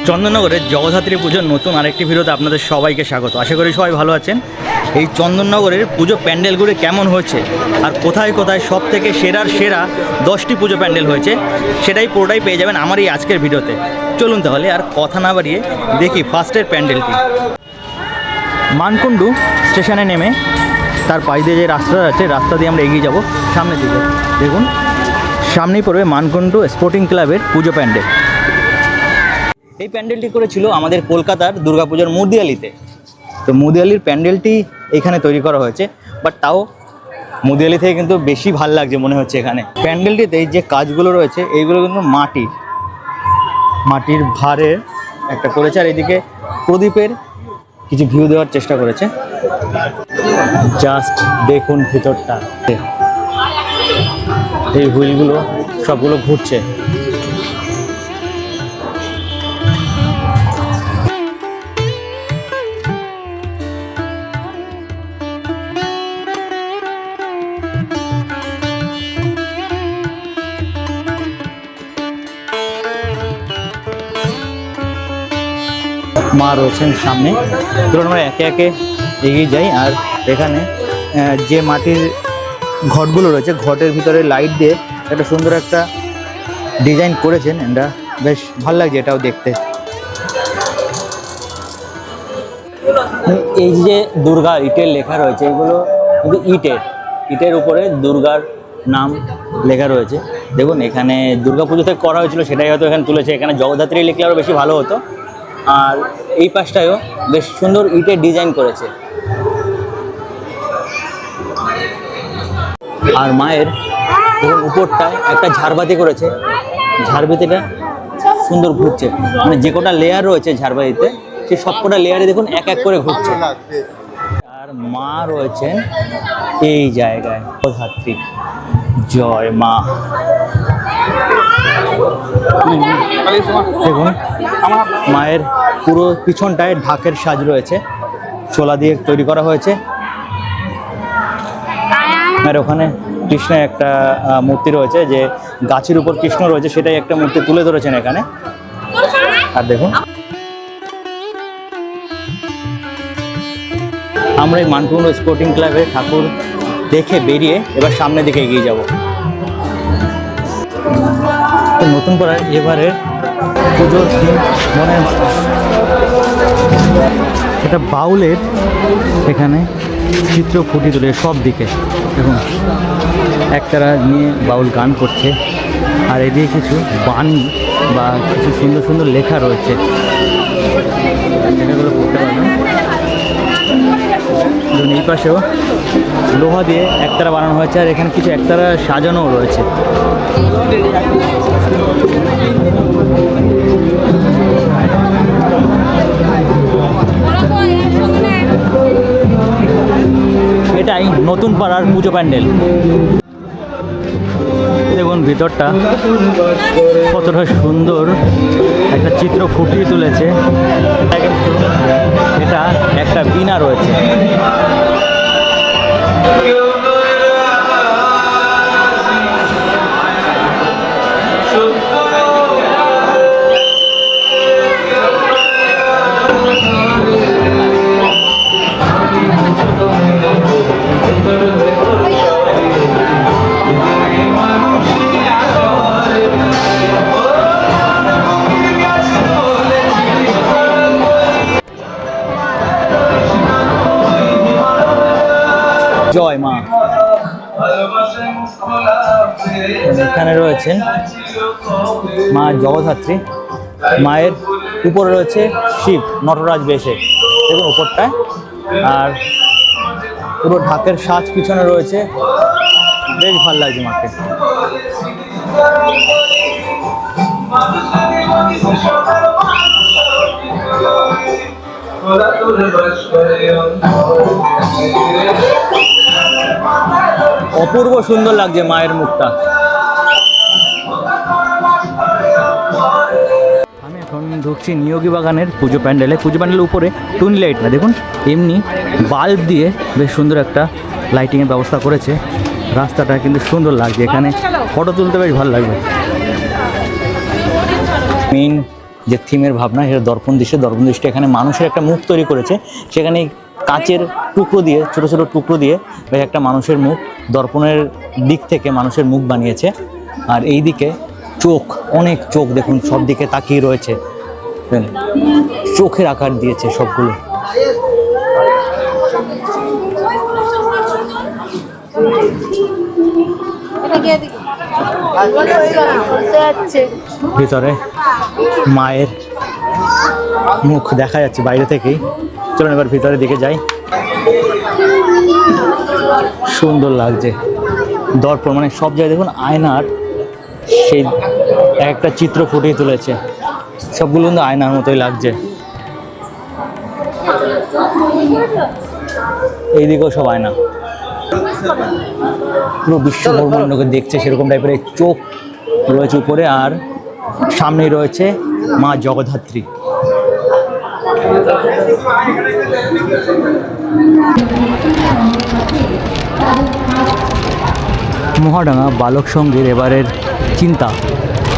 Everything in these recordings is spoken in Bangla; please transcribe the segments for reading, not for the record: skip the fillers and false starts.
চন্দননগরের জগদ্ধাত্রী পুজোর নতুন আরেকটি ভিডিওতে আপনাদের সবাইকে স্বাগত। আশা করি সবাই ভালো আছেন। এই চন্দননগরের পুজো প্যান্ডেলগুলি কেমন হয়েছে আর কোথায় কোথায় সব থেকে সেরা 10টি পুজো প্যান্ডেল হয়েছে সেটাই পুরোটাই পেয়ে যাবেন আমার এই আজকের ভিডিওতে। চলুন তাহলে আর কথা না বাড়িয়ে দেখি ফার্স্টের প্যান্ডেলটি। মানকুণ্ডু স্টেশনে নেমে তার পাশ দিয়ে যে রাস্তা আছে রাস্তা দিয়ে আমরা এগিয়ে যাব সামনের দিকে। দেখুন সামনেই পড়বে মানকুণ্ডু স্পোর্টিং ক্লাবের পুজো প্যান্ডেল। এই প্যান্ডেলটি করেছিল আমাদের কলকাতার দুর্গাপুজোর মুদিয়ালিতে। তো মুদিয়ালির প্যান্ডেলটি এখানে তৈরি করা হয়েছে, বাট তাও মুদিয়ালি থেকে কিন্তু বেশি ভাল লাগছে মনে হচ্ছে এখানে। প্যান্ডেলটিতে যে কাজগুলো রয়েছে এইগুলো কিন্তু মাটির ভারের একটা করেছে, আর এদিকে প্রদীপের কিছু ভিউ দেওয়ার চেষ্টা করেছে। জাস্ট দেখুন ভিতরটা, এই হুইলগুলো সবগুলো ঘুরছে। মা রয়েছেন সামনে। ধরুন আমরা একে একে এগিয়ে যাই। আর এখানে যে মাটির ঘটগুলো রয়েছে ঘটের ভিতরে লাইট দিয়ে একটা সুন্দর একটা ডিজাইন করেছেন, এটা বেশ ভালো লাগছে এটাও দেখতে। এই যে দুর্গা ইটের লেখা রয়েছে এগুলো কিন্তু ইটের উপরে দুর্গার নাম লেখা রয়েছে। দেখুন এখানে দুর্গা পুজোতে করা হয়েছিল সেটাই হয়তো এখানে তুলেছে। এখানে জগদ্ধাত্রী লিখলে আরও বেশি ভালো হতো। আর এই পাশটায়ও বেশ সুন্দর ইটের ডিজাইন করেছে। আর মায়ের দেখুন উপরটায় একটা ঝাড়বাতি করেছে, ঝাড়বাতিটা সুন্দর ঘুরছে, মানে যে কটা লেয়ার রয়েছে ঝাড়বাতিতে সেই সব কটা লেয়ারে দেখুন এক এক করে ঘুরছে। আর মা রয়েছেন এই জায়গায়, জগদ্ধাত্রী জয় মা। দেখুন মায়ের পুরো পিছনটায় ঢাকের সাজ রয়েছে, ছোলা দিয়ে তৈরি করা হয়েছে। আর ওখানে কৃষ্ণের একটা মূর্তি রয়েছে, যে গাছের উপর কৃষ্ণ রয়েছে সেটাই একটা মূর্তি তুলে ধরেছেন এখানে। আর দেখুন আমরা এই মানকুণ্ডু স্পোর্টিং ক্লাবে ঠাকুর দেখে বেরিয়ে এবার সামনের দিকে এগিয়ে যাব। নতুন পাড়ার এবারের পুজোর থিম মনে এটা বাউলের, এখানে চিত্র ফুটিয়ে তুলে সব দিকে। দেখুন একতারা নিয়ে বাউল গান করছে, আর এদিকে কিছু বাণী বা কিছু সুন্দর সুন্দর লেখা রয়েছে, লেখাগুলো পড়তে পারবেন। ধরুন এই পাশেও লোহা দিয়ে একতারা বানানো হয়েছে, আর এখানে কিছু একতারা সাজানোও রয়েছে। এটাই নতুন পাড়ার পুজো প্যান্ডেল। দেখুন ভিতরটা কতটা সুন্দর একটা চিত্র ফুটিয়ে তুলেছে। এটা একটা বীণা রয়েছে। জয় মা। এখানে রয়েছেন মা জগদ্ধাত্রী, মায়ের উপরে রয়েছে শিব নটরাজ বেশে, দেখুন উপরটায়। আর পুরো ঢাকের সাজ পিছনে রয়েছে, বেশ ভালো লাগছে মাকে। অপূর্ব সুন্দর লাগছে মায়ের মুখটা। আমি এখন ঢুকছি নিয়োগী বাগানের পুজো প্যান্ডেলে। পুজো প্যান্ডেলের উপরে টুনি লাইট না, দেখুন এমনি বাল্ব দিয়ে বেশ সুন্দর একটা লাইটিংয়ের ব্যবস্থা করেছে। রাস্তাটা কিন্তু সুন্দর লাগছে, এখানে ফটো তুলতে বেশ ভালো লাগবে। মেইন যে থিমের ভাবনা সেটা দর্পণ দৃষ্টি এখানে মানুষের একটা মুখ তৈরি করেছে। সেখানে কাচের টুকরো দিয়ে, ছোটো ছোটো টুকরো দিয়ে বেশ একটা মানুষের মুখ, দর্পণের দিক থেকে মানুষের মুখ বানিয়েছে। আর এই দিকে চোখ, অনেক চোখ দেখুন সব দিকে তাকিয়ে রয়েছে, চোখের আকার দিয়েছে সবগুলো। ভিতরে মায়ের মুখ দেখা যাচ্ছে বাইরে থেকেই। চলুন এবার ভিতরের দিকে যাই। সুন্দর লাগছে দর্পণ, মানে সব জায়গায় দেখুন আয়নার সেই একটা চিত্র ফুটিয়ে তুলেছে। সবগুলো কিন্তু আয়নার মতোই লাগছে। এইদিকেও সব আয়না, পুরো বিশ্ব ব্রহ্মাণ্ডকে দেখছে সেরকম টাইপের এই চোখ রয়েছে উপরে। আর সামনেই রয়েছে মা জগদ্ধাত্রী। মহাডাঙ্গা বালক সংঘের এবারের চিন্তা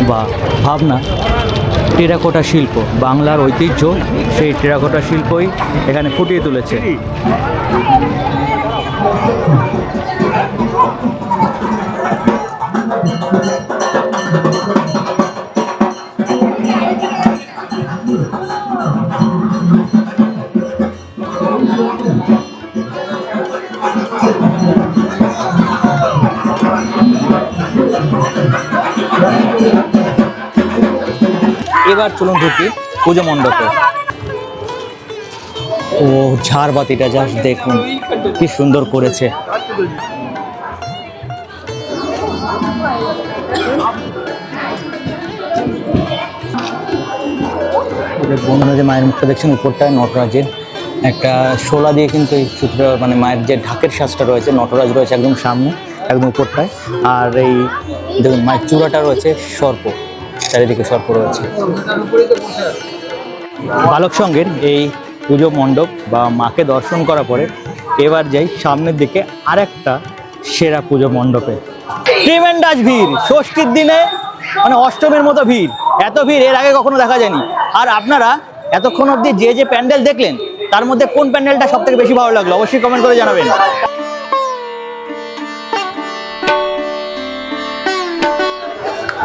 বা ভাবনা টেরাকোটা শিল্প, বাংলার ঐতিহ্য সেই টেরাকোটা শিল্পই এখানে ফুটিয়ে তুলেছে। এবার চলুন ঢুকি পুজো মণ্ডপে। ও ঝাড়বাতিটা জাস্ট দেখুন কি সুন্দর করেছে। বন্ধুরা যে মায়ের মুখটা দেখছেন উপরটায় নটরাজের একটা শোলা দিয়ে কিন্তু এই সূত্র, মানে মায়ের যে ঢাকের সাজটা রয়েছে, নটরাজ রয়েছে একদম সামনে একদম উপরটায়। আর এই দেখুন মায়ের চূড়াটা রয়েছে সর্প, চারিদিকে সর্প রয়েছে। বালক সংঘের এই পুজো মণ্ডপ বা মাকে দর্শন করার পরে এবার যাই সামনের দিকে আরেকটা সেরা পুজো মণ্ডপে। ট্রিমেন্ডাস ভিড়, ষষ্ঠীর দিনে মানে অষ্টমীর মতো ভিড়। এত ভিড় এর আগে কখনো দেখা যায়নি। আর আপনারা এতক্ষণ অবধি যে যে প্যান্ডেল দেখলেন তার মধ্যে কোন প্যান্ডেলটা সব থেকে বেশি ভালো লাগলো অবশ্যই কমেন্ট করে জানাবেন।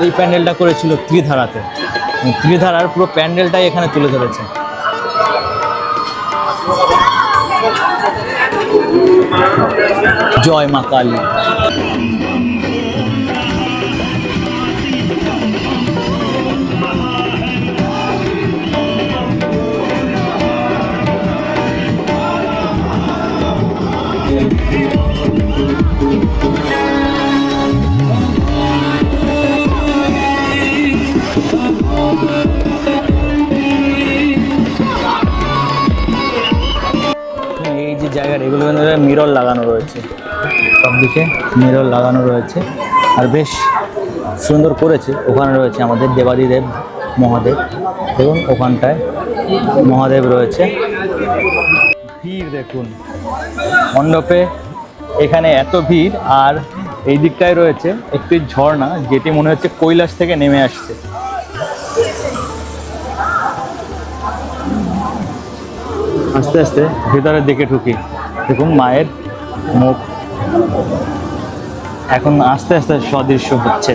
এই প্যান্ডেলটা করেছিল ত্রিধারাতে, ত্রিধারার পুরো প্যান্ডেলটাই এখানে তুলে ধরেছে। জয় মা কালী। এই যে জায়গার এগুলো মিরর লাগানো রয়েছে, সব দিকে মিরর লাগানো রয়েছে আর বেশ সুন্দর করেছে। ওখানে রয়েছে আমাদের দেবাদিদেব মহাদেব, দেখুন ওখানটায় মহাদেব রয়েছে। ভিড় দেখুন মণ্ডপে, এখানে এত ভিড়। আর এই দিকটায় রয়েছে একটি ঝর্ণা, যেটি মনে হচ্ছে কৈলাস থেকে নেমে আসছে। আস্তে আস্তে ভেতরের দিকে ঢুকি, দেখুন মায়ের মুখ এখন আস্তে আস্তে সদৃশ্য হচ্ছে।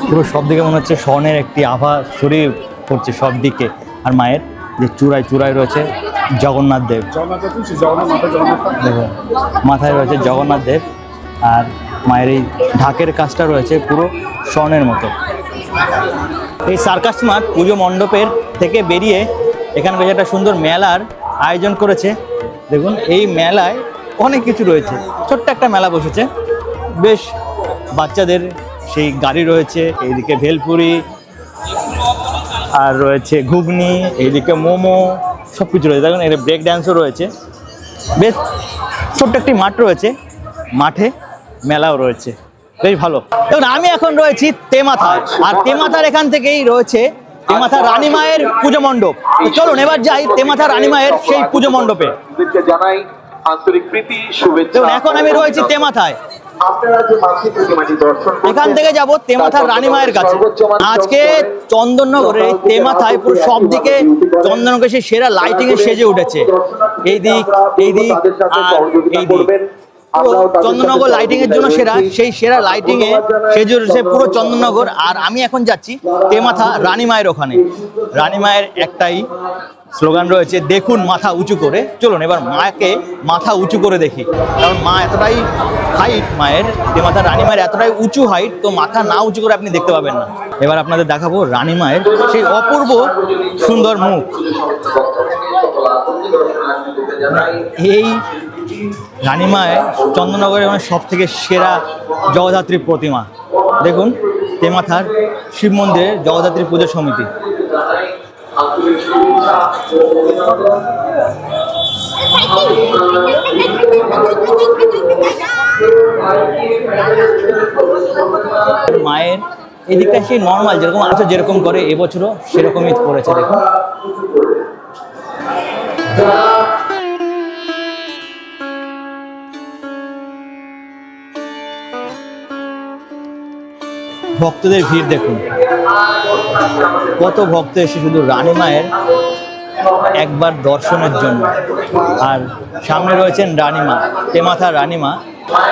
পুরো সব দিকে মনে হচ্ছে স্বর্ণের একটি আভা ছড়িয়ে পড়ছে সব দিকে। আর মায়ের যে চূড়ায় চূড়ায় রয়েছে জগন্নাথ দেব, দেখুন মাথায় রয়েছে জগন্নাথ দেব। আর মায়ের এই ঢাকের কাজটা রয়েছে পুরো স্বর্ণের মতো। এই সার্কাস মাঠ পুজো মণ্ডপের থেকে বেরিয়ে এখানে বেশ একটা সুন্দর মেলার আয়োজন করেছে। দেখুন এই মেলায় অনেক কিছু রয়েছে, ছোট্ট একটা মেলা বসেছে। বেশ বাচ্চাদের সেই গাড়ি রয়েছে, এইদিকে ভেলপুরি আর রয়েছে ঘুগনি, এইদিকে মোমো, সব কিছু রয়েছে। দেখুন এটা ব্রেক ড্যান্সও রয়েছে, বেশ ছোট্ট একটি মাঠ রয়েছে, মাঠে মেলাও রয়েছে, বেশ ভালো। দেখুন আমি এখন রয়েছি তেমাথায়, আর তেমাথার এখান থেকেই রয়েছে তেমাথা রানী মায়ের পুজো মণ্ডপ। তো চলুন এবার যাই তেমাথা রানী মায়ের সেই পুজো মণ্ডপে। জানাই আন্তরিক প্রীতি শুভেচ্ছা। দেখুন এখন আমি রয়েছি তেমাথায়, এখান থেকে যাব তেমাথার রানী মায়ের কাছে। আজকে চন্দননগরে তেমাথায় পুরো সব দিকে চন্দননগরে সেই সেরা লাইটিং এ সেজে উঠেছে, এই দিক এই দিক আর এই দিক, চন্দননগর লাইটিং এর জন্য সেরা, সেই সেরা লাইটিং এ সেজে উঠেছে পুরো চন্দননগর। আর আমি এখন যাচ্ছি তেমাথা রানী মায়ের ওখানে। রানী মায়ের একটাই স্লোগান রয়েছে, দেখুন মাথা উঁচু করে। চলুন এবার মাকে মাথা উঁচু করে দেখি, কারণ মা এতটাই হাইট, মায়ের তেমাথা রানী মায়ের এতটাই উঁচু হাইট, তো মাথা না উঁচু করে আপনি দেখতে পাবেন না। এবার আপনাদের দেখাবো রানী মায়ের সেই অপূর্ব সুন্দর মুখ। এই রানী মায়ের চন্দননগরের মানে সব থেকে সেরা জগদ্ধাত্রী প্রতিমা। দেখুন তেমাথার শিব মন্দিরের জগদ্ধাত্রী পুজো সমিতি। মায়ের এদিকটা সেই নর্মাল যেরকম আছে, যেরকম করে এবছরও সেরকমই করেছে। দেখুন ভক্তদের ভিড় দেখুন, কত ভক্ত এসে শুধু রানী মায়ের একবার দর্শনের জন্য। আর সামনে রয়েছেন রানীমা, তেমাথা রানীমা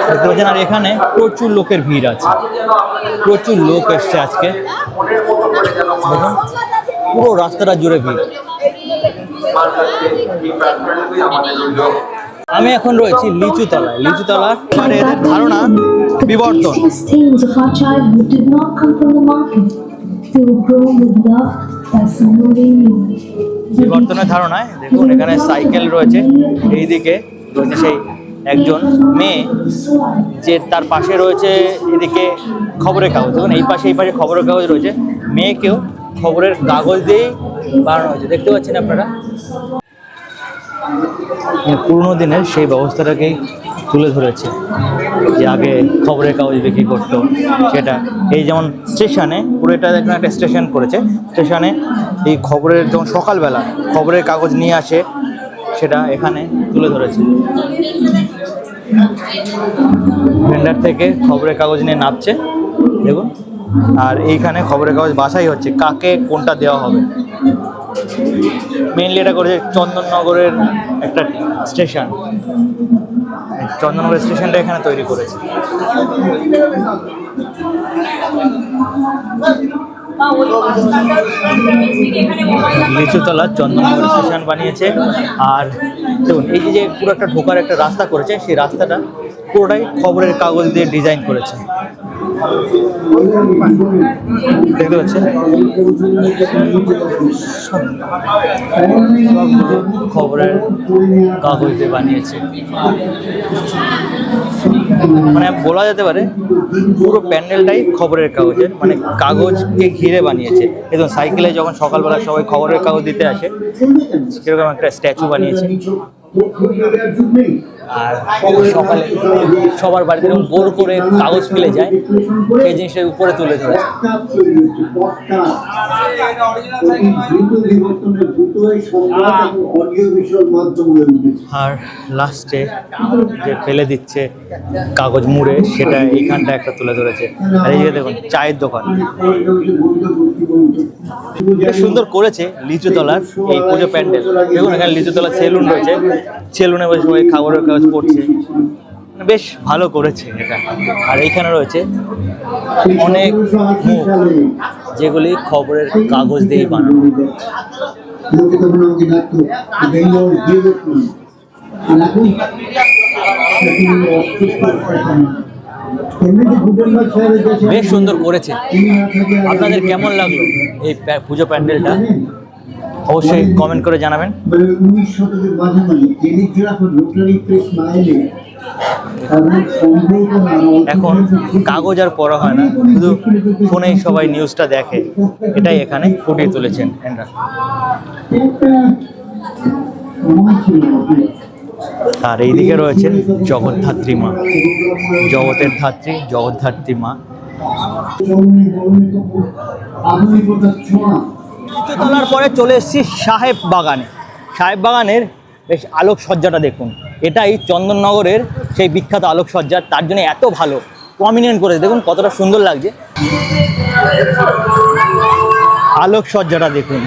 দেখতে পাচ্ছেন। আর এখানে প্রচুর লোকের ভিড় আছে, প্রচুর লোক এসছে আজকে। দেখুন পুরো রাস্তাটা জুড়ে ভিড়। আমি এখন রয়েছি লিচুতলায়। লিচুতলার মানে এদের ধারণা বিবর্তন। বিবর্তনের ধারণায় দেখুন এখানে সাইকেল রয়েছে, এইদিকে রয়েছে সেই একজন মেয়ে, যে তার পাশে রয়েছে এদিকে খবরের কাগজ। দেখুন এই পাশে খবরের কাগজ রয়েছে, মেয়েকেও খবরের কাগজ দিয়েই বানানো হয়েছে, দেখতে পাচ্ছেন আপনারা। পুরোনো দিনের সেই ব্যবস্থাটাকেই তুলে ধরেছে, যে আগে খবরের কাগজ বিক্রি করতো সেটা। এই যেমন স্টেশনে, পুরো এটা দেখুন একটা স্টেশন করেছে, স্টেশনে এই খবরের যখন সকালবেলা খবরের কাগজ নিয়ে আসে সেটা এখানে তুলে ধরেছে। ভেন্ডার থেকে খবরের কাগজ নিয়ে নামছে দেখুন, আর এইখানে খবরের কাগজ বাছাই হচ্ছে কাকে কোনটা দেওয়া হবে। মেইনলি এটা করেছে চন্দননগরের একটা স্টেশন, চন্দননগর স্টেশনটা এখানে তৈরি করেছে। লিচুতলা চন্দননগর স্টেশন বানিয়েছে। আর দেখুন এই যে পুরো একটা ঢোকার একটা রাস্তা করেছে, সেই রাস্তাটা পুরোটাই খবরের কাগজ দিয়ে ডিজাইন করেছে, দেখতে পাচ্ছেন। খবরের কাগজ দিয়ে বানিয়েছে, মানে বলা যেতে পারে পুরো প্যান্ডেলটাই খবরের কাগজের, মানে কাগজকে ঘিরে বানিয়েছে। একদম সাইকেলে যখন সকালবেলা সবাই খবরের কাগজ দিতে আসে সেরকম একটা স্ট্যাচু বানিয়েছে। আর সকালে সবার বাড়িতে এরকম গোল করে কাগজ মিলে যায়, সেই জিনিসটা উপরে তুলে ধরেছে। আর লাস্টে যে ফেলে দিচ্ছে কাগজ মুড়ে, সেটা এইখানটা একটা তুলে ধরেছে। আর এই যে দেখুন চায়ের দোকান, সুন্দর করেছে লিচুতলার এই পুজো প্যান্ডেল। দেখুন এখানে লিচুতলার সেলুন রয়েছে, সেলুনে বসে সবাই খবরের কাগজ পড়ছে, বেশ ভালো করেছে এটা। আর এইখানে রয়েছে অনেক মুখ, যেগুলি খবরের কাগজ দিয়ে বানানো। বেশ সুন্দর করেছে। আপনাদের কেমন লাগলো এই পুজো প্যান্ডেলটা অবশ্যই কমেন্ট করে জানাবেন। এখন কাগজ আর পড়া হয় না, শুধু ফোনেই সবাই নিউজটা দেখে, এটাই এখানে ফুটিয়ে তুলেছেন এনারা। আর এইদিকে রয়েছেন জগদ্ধাত্রী মা, জগতের ধাত্রী, জগদ্ধাত্রী মা। তলার পরে চলে এসেছি সাহেব বাগানে। সাহেব বাগানের বেশ আলোকসজ্জাটা দেখুন, এটাই চন্দননগরের সেই বিখ্যাত আলোকসজ্জা, তার জন্য এত ভালো প্রমিনেন্ট করেছে, দেখুন কতটা সুন্দর লাগছে আলোকসজ্জাটা দেখুন।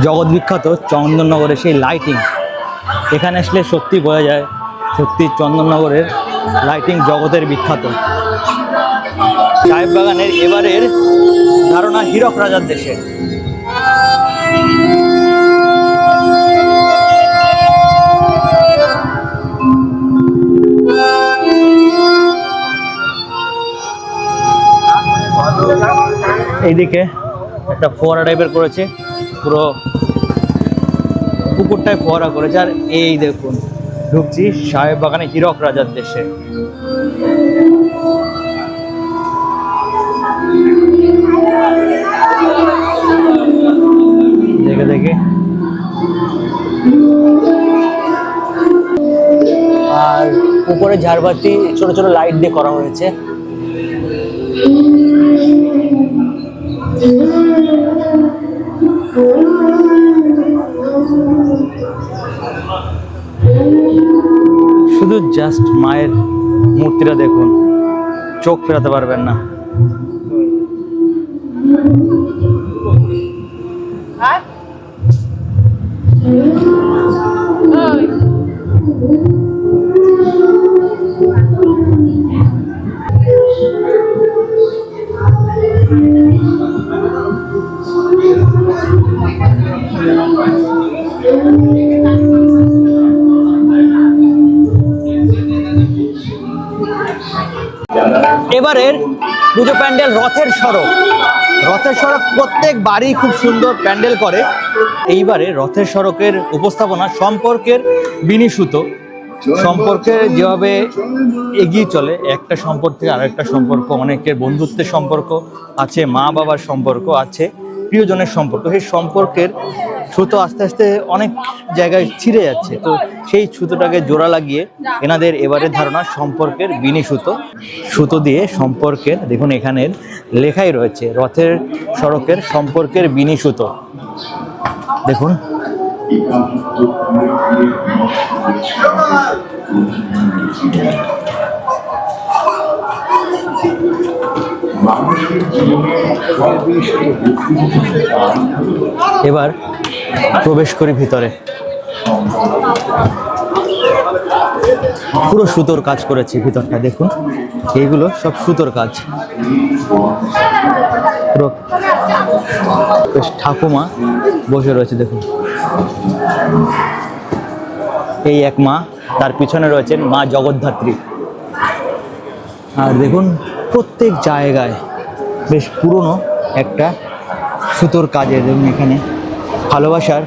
জগৎ বিখ্যাত চন্দননগরের সেই লাইটিং, এখানে আসলে সত্যি বোঝা যায় সত্যি চন্দননগরের লাইটিং জগতের বিখ্যাত। সাহেব বাগানের এবারের ধারণা হীরক রাজার দেশে। এইদিকে একটা ফোয়ারা টাইপের করেছে, পুরো পুকুরটায় ফোয়ারা করেছে। আর এই দেখুন ঢুকছি সাহেব বাগানে হীরক রাজার দেশে। দেখে দেখে আর উপরে ঝাড়বাতি ছোট ছোট লাইট দিয়ে করা হয়েছে। শুধু জাস্ট মায়ের মূর্তিটা দেখুন, চোখ ফেরাতে পারবেন না। এবারের পুজো প্যান্ডেল রথের সড়ক। রথের সড়ক প্রত্যেক বাড়ি খুব সুন্দর প্যান্ডেল করে। এইবারে রথের সড়কের উপস্থাপনা সম্পর্কের বিনিসূত, সম্পর্কের যেভাবে এগিয়ে চলে, একটা সম্পর্ক থেকে আরেকটা সম্পর্ক, অনেকের বন্ধুত্বের সম্পর্ক আছে, মা বাবার সম্পর্ক আছে, প্রিয়জনের সম্পর্ক, সেই সম্পর্কের সুতো আস্তে আস্তে অনেক জায়গায় ছিঁড়ে যাচ্ছে। তো সেই সুতোটাকে জোড়া লাগিয়ে এনাদের এবারে ধারণা সম্পর্কের বিনিসূত, সুতো দিয়ে সম্পর্কের, দেখুন এখানের লেখাই রয়েছে রথের সড়কের সম্পর্কের বিনিসূত। দেখুন এবার প্রবেশ করি ভিতরে। পুরো সুতোর কাজ করেছে ভিতরটা, দেখুন এইগুলো সব সুতোর কাজ। পুরো বেশ ঠাকুমা বসে রয়েছে, দেখুন এই এক মা, তার পিছনে রয়েছেন মা জগদ্ধাত্রী। আর দেখুন প্রত্যেক জায়গায় বেশ পুরনো একটা সুতোর কাজে, দেখুন এখানে ভালোবাসার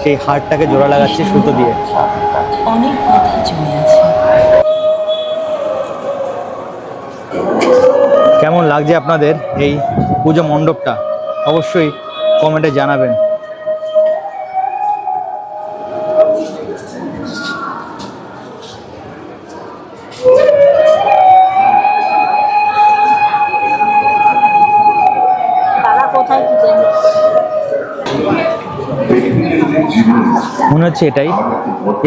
সেই হারটাকে জোড়া লাগাচ্ছে সুতো দিয়ে। অনেক কথা জমে আছে। কেমন লাগছে আপনাদের এই পুজো মণ্ডপটা অবশ্যই কমেন্টে জানাবেন। মনে হচ্ছে এটাই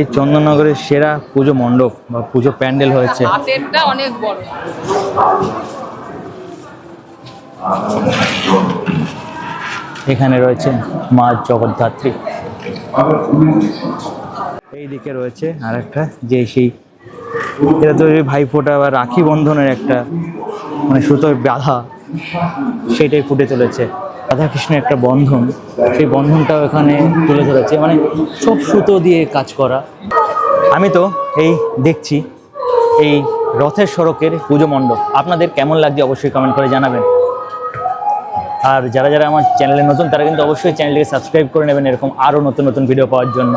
এই চন্দননগরের সেরা পুজো মণ্ডপ বা পুজো প্যান্ডেল হয়েছে। হাতেরটা অনেক বড়। এখানে রয়েছে মা জগদ্ধাত্রী, এইদিকে রয়েছে আর একটা, যে সেই এটা তো ভাইফোঁটা বা রাখি বন্ধনের একটা মানে সুতোর বাঁধা, সেটাই ফুটে চলেছে। রাধাকৃষ্ণের একটা বন্ধন, সেই বন্ধনটাও এখানে তুলে ধরেছে, মানে সব সুতো দিয়ে কাজ করা। আমি তো এই দেখছি এই রথের সড়কের পুজো মণ্ডপ, আপনাদের কেমন লাগছে অবশ্যই কমেন্ট করে জানাবেন। আর যারা যারা আমার চ্যানেলে নতুন তারা কিন্তু অবশ্যই চ্যানেলটিকে সাবস্ক্রাইব করে নেবেন এরকম আরও নতুন নতুন ভিডিও পাওয়ার জন্য।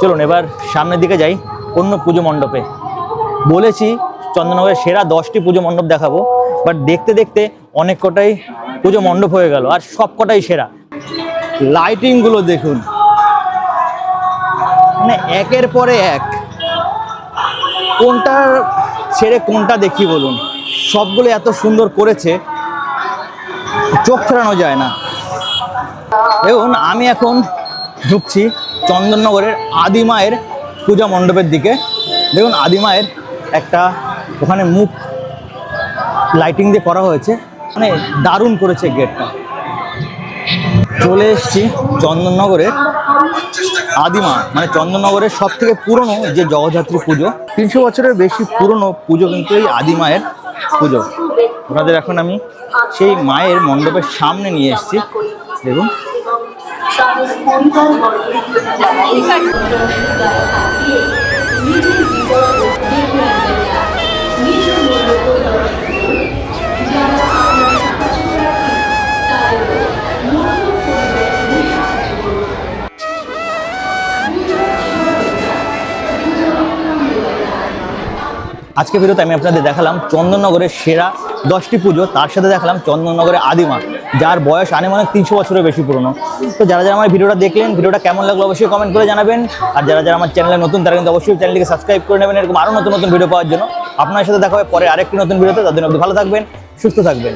চলুন এবার সামনের দিকে যাই অন্য পুজো মণ্ডপে। বলেছি চন্দননগরের সেরা 10টি পুজো মণ্ডপ দেখাবো, বাট দেখতে দেখতে অনেক কটাই পুজো মণ্ডপ হয়ে গেল, আর সব কটাই সেরা। লাইটিংগুলো দেখুন, মানে একের পরে এক, কোনটা ছেড়ে কোনটা দেখি বলুন, সবগুলো এত সুন্দর করেছে, চোখ ফেরানো যায় না। দেখুন আমি এখন ঢুকছি চন্দননগরের আদিমায়ের পূজা মণ্ডপের দিকে। দেখুন আদিমায়ের একটা ওখানে মুখ লাইটিং দিয়ে করা হয়েছে, মানে দারুণ করেছে গেটটা। চলে এসেছি চন্দননগরের আদিমা, মানে চন্দননগরের সব থেকে পুরনো যে জগদ্ধাত্রী পুজো, 300 বছরের বেশি পুরনো পুজো কিন্তু এই আদিমায়ের পুজো। আপনাদের এখন আমি সেই মায়ের মণ্ডপের সামনে নিয়ে এসেছি। দেখুন আজকে ভিডিওতে আমি আপনাদের দেখালাম চন্দননগরের সেরা 10টি পুজো, তার সাথে দেখালাম চন্দননগরের আদিমা, যার বয়স আনুমানিক 300 বছরের বেশি পুরনো। তো যারা যারা আমার ভিডিওটা দেখলেন, ভিডিওটা কেমন লাগলো অবশ্যই কমেন্ট করে জানাবেন। আর যারা যারা আমার চ্যানেলে নতুন, তারা কিন্তু অবশ্যই চ্যানেলটিকে সাবস্ক্রাইব করে নেবেন এরকম আরও নতুন নতুন ভিডিও পাওয়ার জন্য। আপনার সাথে দেখা হবে পরে আরেকটি নতুন ভিডিওতে। তাদের অবধি ভালো থাকবেন, সুস্থ থাকবেন।